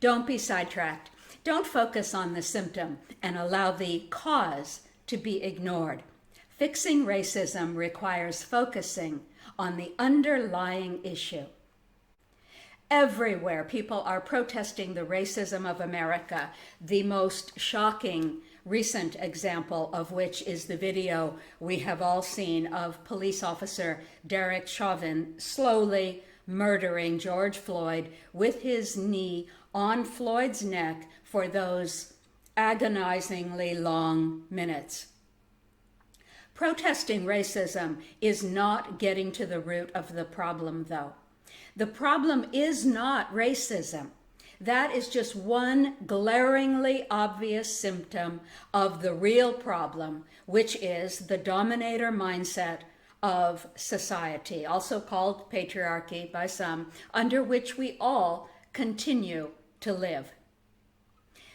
Don't be sidetracked. Don't focus on the symptom and allow the cause to be ignored. Fixing racism requires focusing on the underlying issue. Everywhere, people are protesting the racism of America. The most shocking recent example of which is the video we have all seen of police officer Derek Chauvin slowly murdering George Floyd with his knee on Floyd's neck for those agonizingly long minutes. Protesting racism is not getting to the root of the problem, though. The problem is not racism. That is just one glaringly obvious symptom of the real problem, which is the dominator mindset of society, also called patriarchy by some, under which we all continue to live.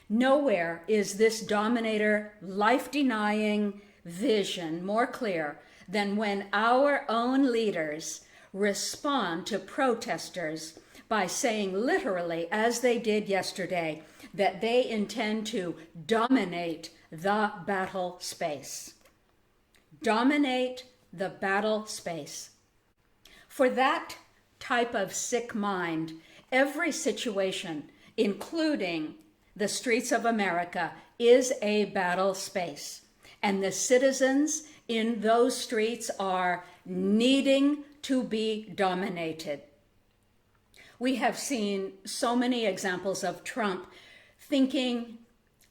Nowhere is this dominator life-denying vision more clear than when our own leaders respond to protesters by saying literally, as they did yesterday, that they intend to dominate the battle space. Dominate the battle space. For that type of sick mind, every situation, including the streets of America, is a battle space. And the citizens in those streets are needing to be dominated. We have seen so many examples of Trump thinking,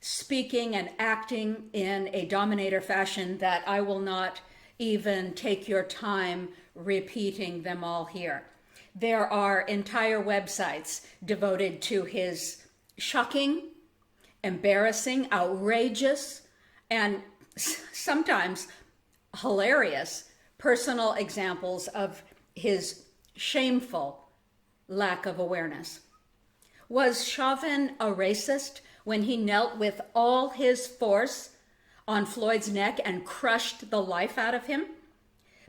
speaking, and acting in a dominator fashion that I will not even take your time repeating them all here. There are entire websites devoted to his shocking, embarrassing, outrageous, and sometimes hilarious personal examples of his shameful lack of awareness. Was Chauvin a racist when he knelt with all his force on Floyd's neck and crushed the life out of him?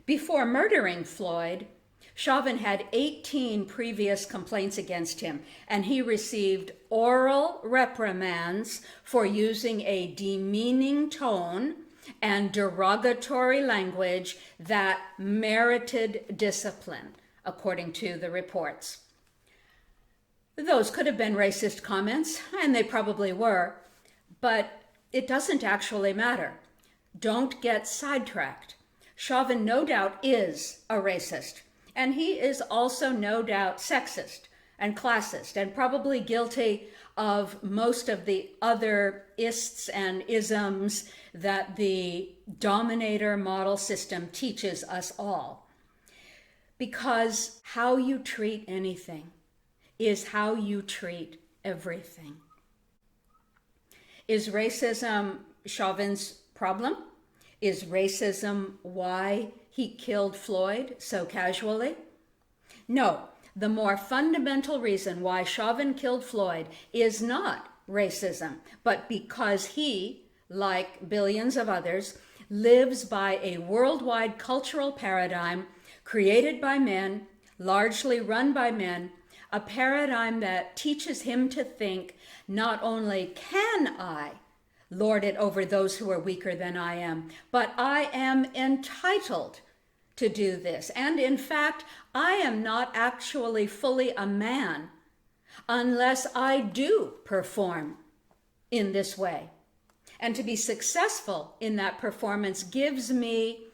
Before murdering Floyd, Chauvin had 18 previous complaints against him, and he received oral reprimands for using a demeaning tone and derogatory language that merited discipline, according to the reports. Those could have been racist comments, and they probably were, but it doesn't actually matter. Don't get sidetracked. Chauvin no doubt is a racist, and he is also no doubt sexist and classist, and probably guilty of most of the other ists and isms that the dominator model system teaches us all. Because how you treat anything is how you treat everything. Is racism Chauvin's problem? Is racism why he killed Floyd so casually? No, the more fundamental reason why Chauvin killed Floyd is not racism, but because he, like billions of others, lives by a worldwide cultural paradigm created by men, largely run by men, a paradigm that teaches him to think, not only can I lord it over those who are weaker than I am, but I am entitled to do this. And in fact, I am not actually fully a man unless I do perform in this way. And to be successful in that performance gives me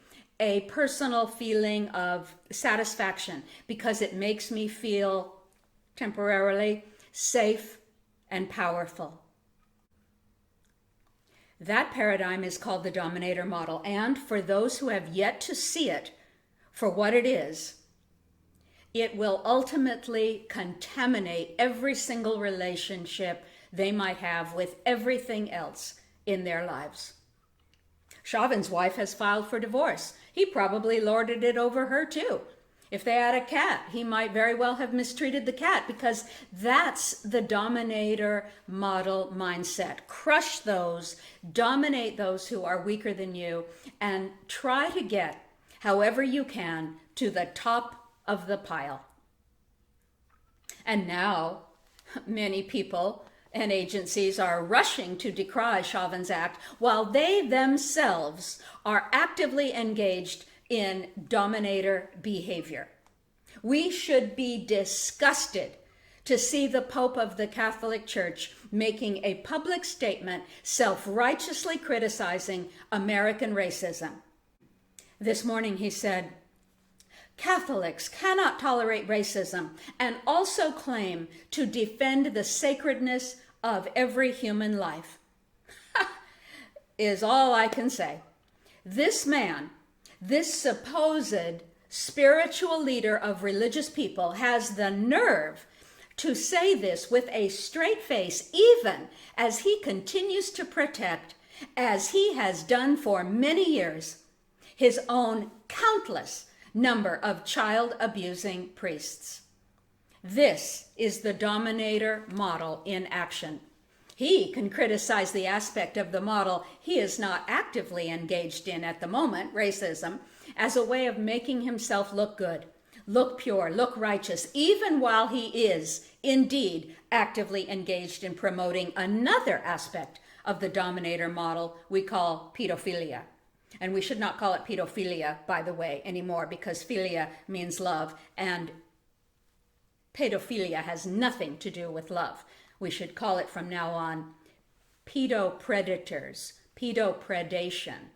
a personal feeling of satisfaction because it makes me feel temporarily safe and powerful. That paradigm is called the dominator model, and for those who have yet to see it for what it is, it will ultimately contaminate every single relationship they might have with everything else in their lives. Chauvin's wife has filed for divorce. He probably lorded it over her too. If they had a cat, he might very well have mistreated the cat because that's the dominator model mindset. Crush those, dominate those who are weaker than you, and try to get, however you can, to the top of the pile. And now, Many people and agencies are rushing to decry Chauvin's act while they themselves are actively engaged in dominator behavior. We should be disgusted to see the Pope of the Catholic Church making a public statement self-righteously criticizing American racism. This morning he said, Catholics cannot tolerate racism and also claim to defend the sacredness of every human life. Is all I can say. This man, this supposed spiritual leader of religious people, has the nerve to say this with a straight face, even as he continues to protect, as he has done for many years, his own countless number of child-abusing priests. This is the dominator model in action. He can criticize the aspect of the model he is not actively engaged in at the moment, racism, as a way of making himself look good, look pure, look righteous, even while he is indeed actively engaged in promoting another aspect of the dominator model we call pedophilia. And we should not call it pedophilia, by the way, anymore, because philia means love, and pedophilia has nothing to do with love. We should call it from now on pedopredators, pedopredation.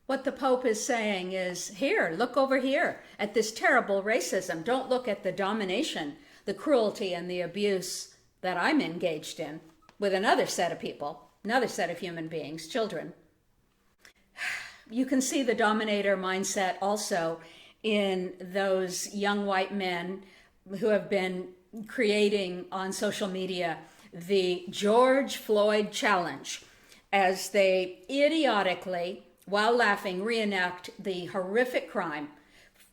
What the Pope is saying is, here, look over here at this terrible racism. Don't look at the domination, the cruelty, and the abuse that I'm engaged in with another set of people, another set of human beings, children. You can see the dominator mindset also in those young white men who have been creating on social media the George Floyd challenge, as they idiotically, while laughing, reenact the horrific crime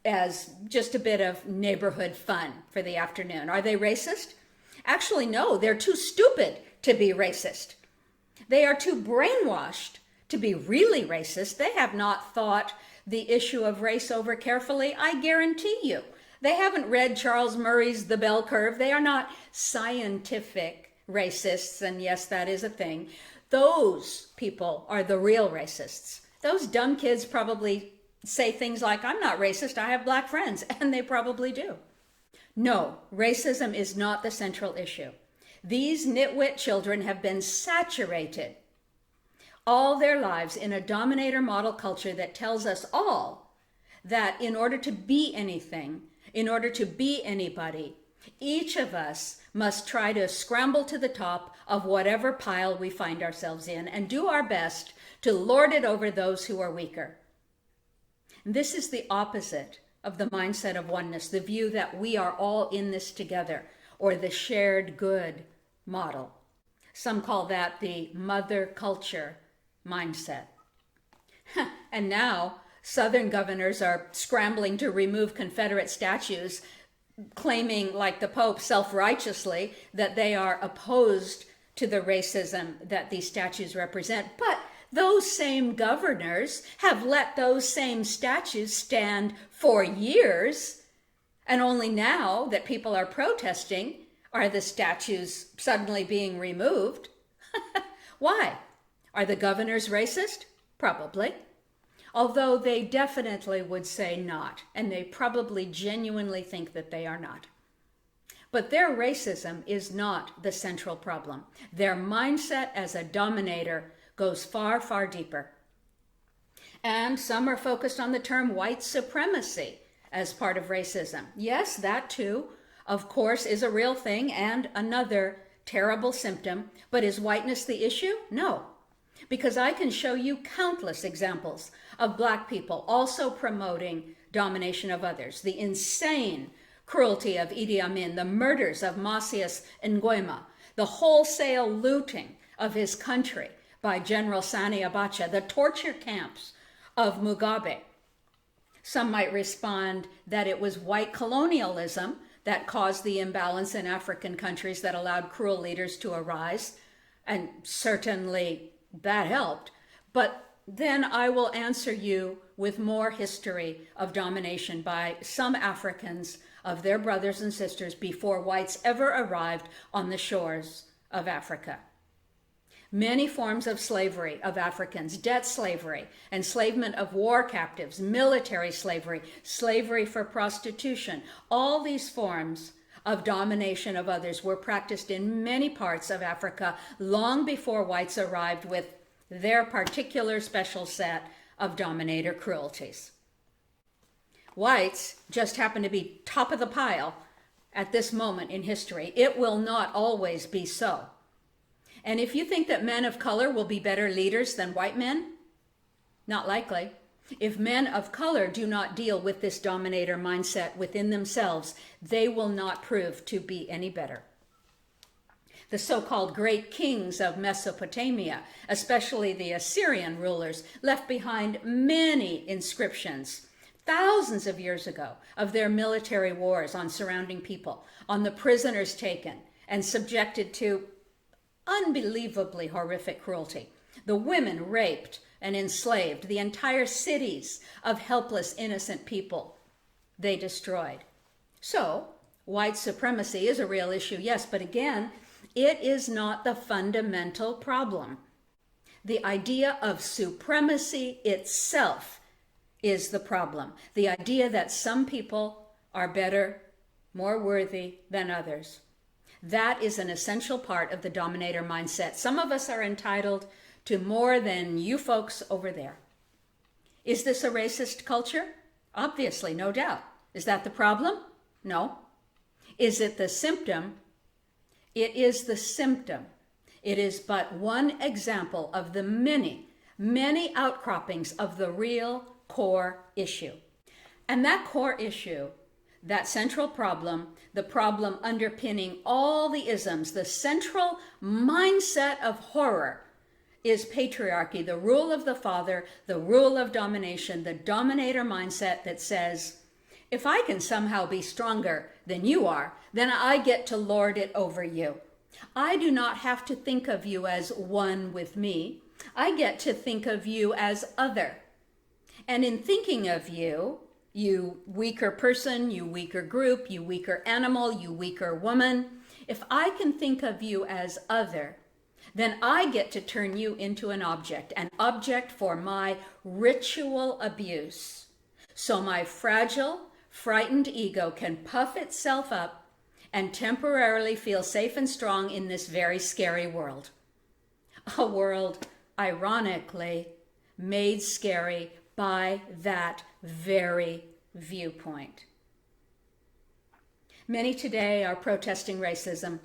as just a bit of neighborhood fun for the afternoon. Are they racist? Actually, no, they're too stupid to be racist. They are too brainwashed to be really racist. They have not thought the issue of race over carefully, I guarantee you. They haven't read Charles Murray's The Bell Curve. They are not scientific racists, and yes, that is a thing. Those people are the real racists. Those dumb kids probably say things like, I'm not racist, I have black friends, and they probably do. No, racism is not the central issue. These nitwit children have been saturated all their lives in a dominator model culture that tells us all that in order to be anything, in order to be anybody, each of us must try to scramble to the top of whatever pile we find ourselves in and do our best to lord it over those who are weaker. This is the opposite of the mindset of oneness, the view that we are all in this together, or the shared good model. Some call that the mother culture mindset. And now Southern governors are scrambling to remove Confederate statues, claiming, like the Pope, self-righteously, that they are opposed to the racism that these statues represent. But those same governors have let those same statues stand for years, and only now that people are protesting are the statues suddenly being removed. Why? Are the governors racist? Probably. Although they definitely would say not, and they probably genuinely think that they are not. But their racism is not the central problem. Their mindset as a dominator goes far, far deeper. And some are focused on the term white supremacy as part of racism. Yes, that too, of course, is a real thing and another terrible symptom. But is whiteness the issue? No. Because I can show you countless examples of Black people also promoting domination of others. The insane cruelty of Idi Amin, the murders of Macias Nguema, the wholesale looting of his country by General Sani Abacha, the torture camps of Mugabe. Some might respond that it was white colonialism that caused the imbalance in African countries that allowed cruel leaders to arise, and certainly that helped. But then I will answer you with more history of domination by some Africans of their brothers and sisters before whites ever arrived on the shores of Africa. Many forms of slavery of Africans, debt slavery, enslavement of war captives, military slavery, slavery for prostitution, all these forms of domination of others were practiced in many parts of Africa long before whites arrived with their particular special set of dominator cruelties. Whites just happen to be top of the pile at this moment in history. It will not always be so. And if you think that men of color will be better leaders than white men, not likely. If men of color do not deal with this dominator mindset within themselves, they will not prove to be any better. The so-called great kings of Mesopotamia, especially the Assyrian rulers, left behind many inscriptions thousands of years ago of their military wars on surrounding people, on the prisoners taken and subjected to unbelievably horrific cruelty, the women raped and enslaved, the entire cities of helpless, innocent people they destroyed. So, white supremacy is a real issue, yes, but again, it is not the fundamental problem. The idea of supremacy itself is the problem. The idea that some people are better, more worthy than others. That is an essential part of the dominator mindset. Some of us are entitled to more than you folks over there. Is this a racist culture? Obviously, no doubt. Is that the problem? No. Is it the symptom? It is the symptom. It is but one example of the many, many outcroppings of the real core issue. And that core issue, that central problem, the problem underpinning all the isms, the central mindset of horror is patriarchy, the rule of the father, the rule of domination, the dominator mindset that says, if I can somehow be stronger than you are, then I get to lord it over you. I do not have to think of you as one with me. I get to think of you as other. And in thinking of you, you weaker person, you weaker group, you weaker animal, you weaker woman, if I can think of you as other, then I get to turn you into an object for my ritual abuse. So my fragile, frightened ego can puff itself up and temporarily feel safe and strong in this very scary world. A world, ironically, made scary by that very viewpoint. Many today are protesting racism,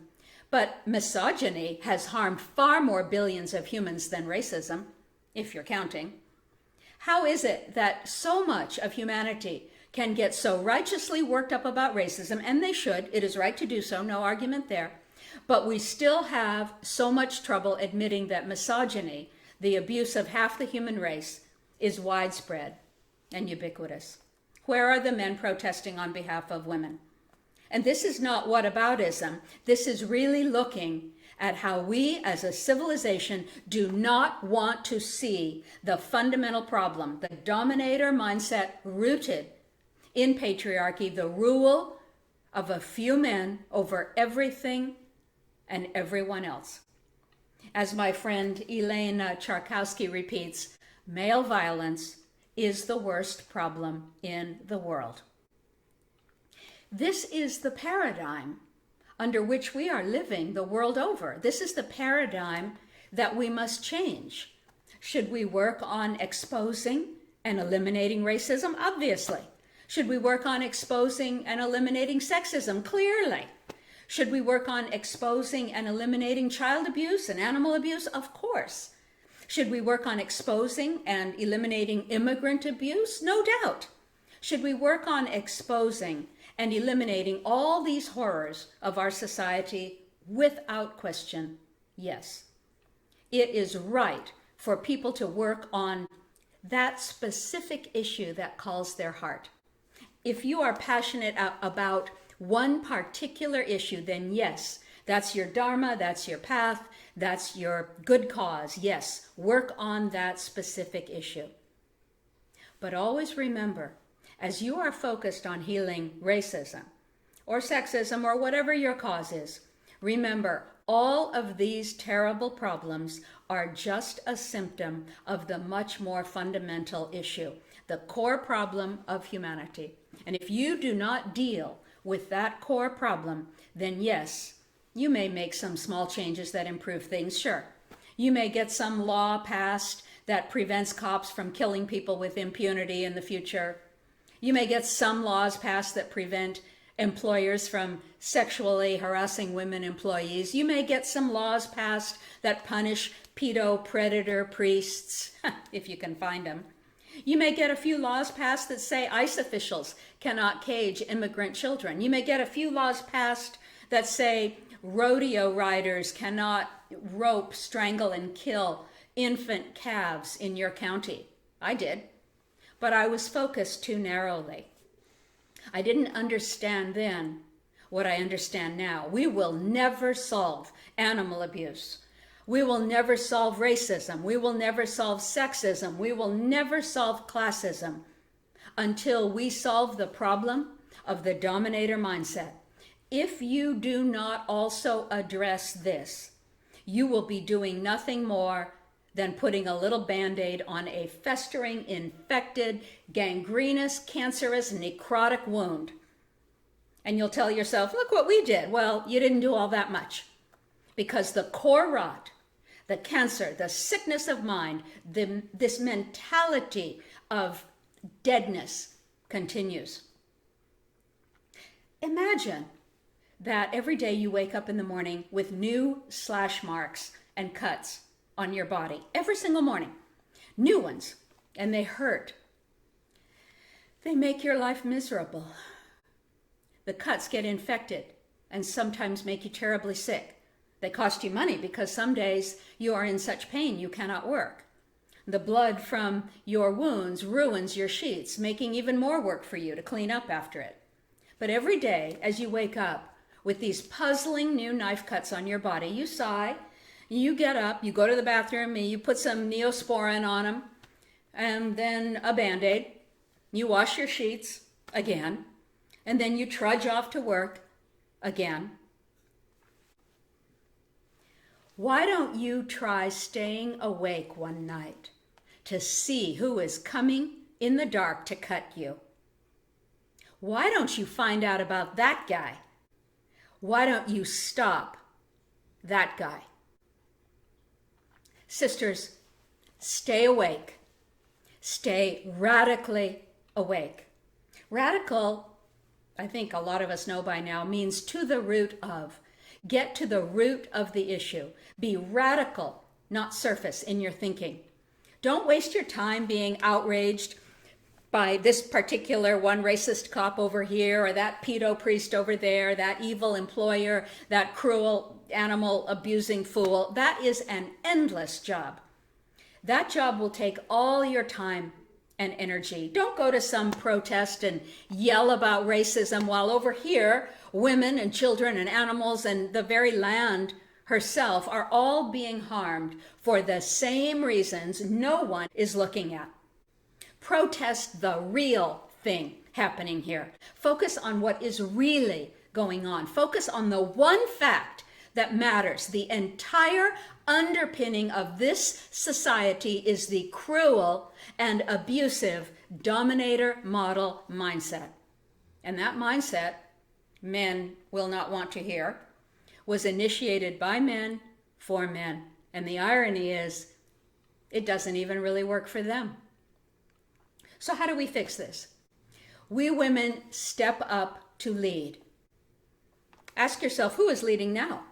but misogyny has harmed far more billions of humans than racism, if you're counting. How is it that so much of humanity can get so righteously worked up about racism, and they should, it is right to do so, no argument there, but we still have so much trouble admitting that misogyny, the abuse of half the human race, is widespread and ubiquitous? Where are the men protesting on behalf of women? And this is not whataboutism. This is really looking at how we as a civilization do not want to see the fundamental problem, the dominator mindset rooted in patriarchy, the rule of a few men over everything and everyone else. As my friend Elaine Charkowski repeats, male violence is the worst problem in the world. This is the paradigm under which we are living the world over. This is the paradigm that we must change. Should we work on exposing and eliminating racism? Obviously. Should we work on exposing and eliminating sexism? Clearly. Should we work on exposing and eliminating child abuse and animal abuse? Of course. Should we work on exposing and eliminating immigrant abuse? No doubt. Should we work on exposing and eliminating all these horrors of our society? Without question, yes. It is right for people to work on that specific issue that calls their heart. If you are passionate about one particular issue, then yes, that's your dharma, that's your path, that's your good cause. Yes, work on that specific issue. But always remember, as you are focused on healing racism, or sexism or whatever your cause is. Remember, all of these terrible problems are just a symptom of the much more fundamental issue, the core problem of humanity. And if you do not deal with that core problem, then yes, you may make some small changes that improve things, sure. You may get some law passed that prevents cops from killing people with impunity in the future. You may get some laws passed that prevent employers from sexually harassing women employees. You may get some laws passed that punish pedo predator priests, if you can find them. You may get a few laws passed that say ICE officials cannot cage immigrant children. You may get a few laws passed that say rodeo riders cannot rope, strangle, and kill infant calves in your county. I did, but I was focused too narrowly. I didn't understand then what I understand now. We will never solve animal abuse. We will never solve racism. We will never solve sexism. We will never solve classism until we solve the problem of the dominator mindset. If you do not also address this, you will be doing nothing more than putting a little Band-Aid on a festering, infected, gangrenous, cancerous, necrotic wound. And you'll tell yourself, look what we did. Well, you didn't do all that much. Because the core rot, the cancer, the sickness of mind, this mentality of deadness continues. Imagine that every day you wake up in the morning with new slash marks and cuts on your body, every single morning, new ones, and they hurt. They make your life miserable. The cuts get infected and sometimes make you terribly sick. They cost you money because some days you are in such pain you cannot work. The blood from your wounds ruins your sheets, making even more work for you to clean up after it. But every day as you wake up with these puzzling new knife cuts on your body, you sigh, you get up, you go to the bathroom, and you put some Neosporin on them, and then a Band-Aid. You wash your sheets again, and then you trudge off to work again. Why don't you try staying awake one night to see who is coming in the dark to cut you? Why don't you find out about that guy? Why don't you stop that guy? Sisters, stay awake. Stay radically awake. Radical, I think a lot of us know by now, means to the root of. Get to the root of the issue. Be radical, not surface in your thinking. Don't waste your time being outraged by this particular one racist cop over here, or that pedo priest over there, that evil employer, that cruel animal abusing fool. That is an endless job. That job will take all your time and energy. Don't go to some protest and yell about racism while over here, women and children and animals and the very land herself are all being harmed for the same reasons no one is looking at. Protest the real thing happening here. Focus on what is really going on. Focus on the one fact that matters. The entire underpinning of this society is the cruel and abusive dominator model mindset. And that mindset, men will not want to hear, was initiated by men for men. And the irony is, it doesn't even really work for them. So how do we fix this? We women step up to lead. Ask yourself, who is leading now?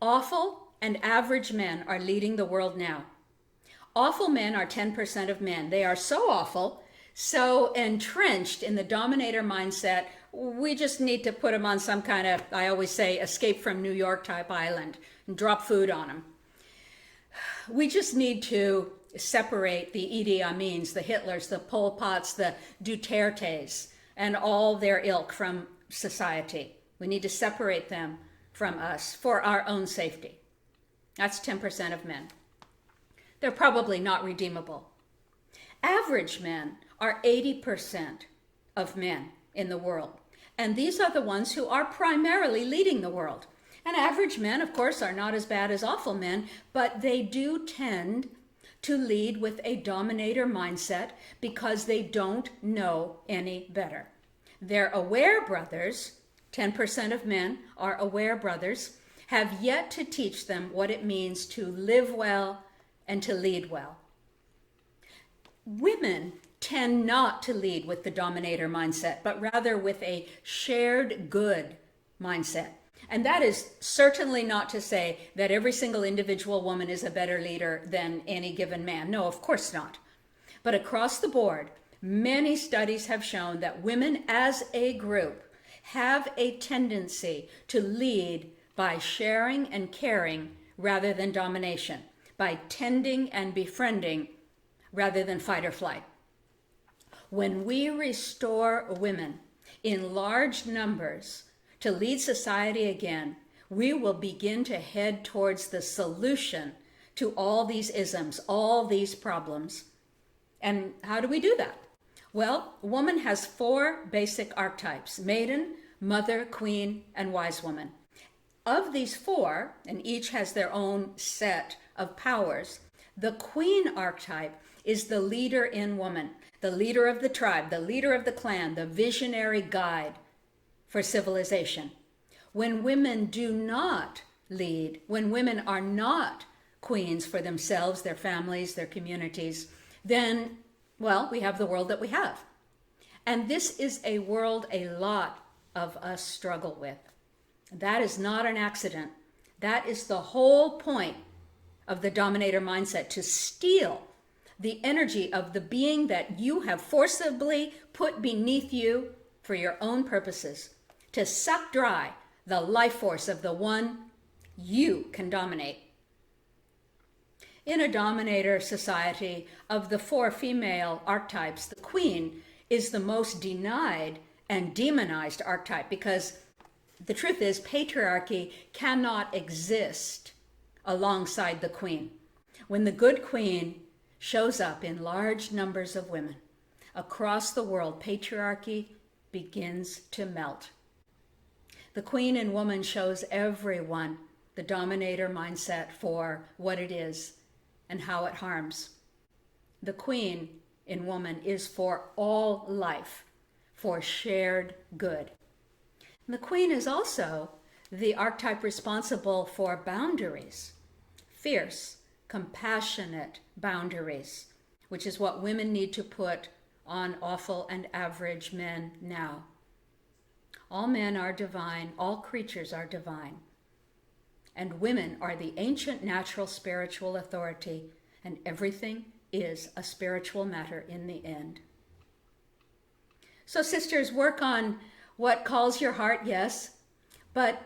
Awful and average men are leading the world now. Awful men are 10% of men. They are so awful, so entrenched in the dominator mindset, we just need to put them on some kind of, I always say, escape from New York type island and drop food on them. We just need to separate the Idi Amins, the Hitlers, the Pol Pots, the Dutertes, and all their ilk from society. We need to separate them from us for our own safety. That's 10% of men. They're probably not redeemable. Average men are 80% of men in the world. And these are the ones who are primarily leading the world. And average men, of course, are not as bad as awful men, but they do tend to lead with a dominator mindset because they don't know any better. Their aware brothers, 10% of men are aware brothers, have yet to teach them what it means to live well and to lead well. Women tend not to lead with the dominator mindset, but rather with a shared good mindset. And that is certainly not to say that every single individual woman is a better leader than any given man. No, of course not. But across the board, many studies have shown that women as a group have a tendency to lead by sharing and caring rather than domination, by tending and befriending rather than fight or flight. When we restore women in large numbers to lead society again, we will begin to head towards the solution to all these isms, all these problems. And how do we do that? Well, woman has 4 basic archetypes: maiden, mother, queen, and wise woman. Of these 4, and each has their own set of powers, the queen archetype is the leader in woman, the leader of the tribe, the leader of the clan, the visionary guide for civilization. When women do not lead, when women are not queens for themselves, their families, their communities, then, well, we have the world that we have. And this is a world a lot of us struggle with. That is not an accident. That is the whole point of the dominator mindset, to steal the energy of the being that you have forcibly put beneath you for your own purposes, to suck dry the life force of the one you can dominate. In a dominator society, of the 4 female archetypes, the queen is the most denied and demonized archetype, because the truth is patriarchy cannot exist alongside the queen. When the good queen shows up in large numbers of women across the world, patriarchy begins to melt. The queen in woman shows everyone the dominator mindset for what it is and how it harms. The queen in woman is for all life, for shared good. And the queen is also the archetype responsible for boundaries, fierce, compassionate boundaries, which is what women need to put on awful and average men now. All men are divine, all creatures are divine, and women are the ancient natural spiritual authority, and everything is a spiritual matter in the end. So sisters, work on what calls your heart, yes, but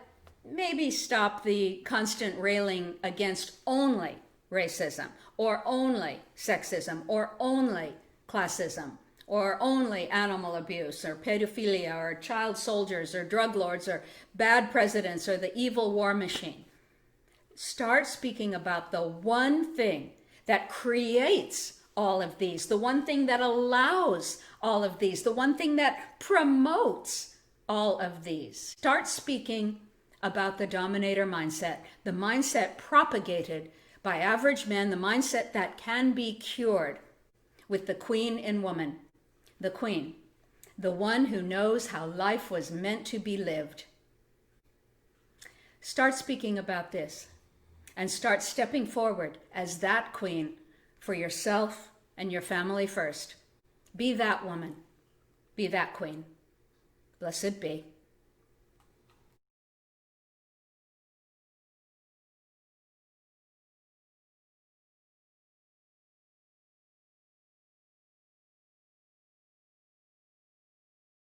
maybe stop the constant railing against only racism, or only sexism, or only classism, or only animal abuse, or pedophilia, or child soldiers, or drug lords, or bad presidents, or the evil war machine. Start speaking about the one thing that creates all of these, the one thing that allows all of these, the one thing that promotes all of these. Start speaking about the dominator mindset, the mindset propagated by average men, the mindset that can be cured with the queen in woman, the queen, the one who knows how life was meant to be lived. Start speaking about this and start stepping forward as that queen for yourself and your family first. Be that woman. Be that queen. Blessed be.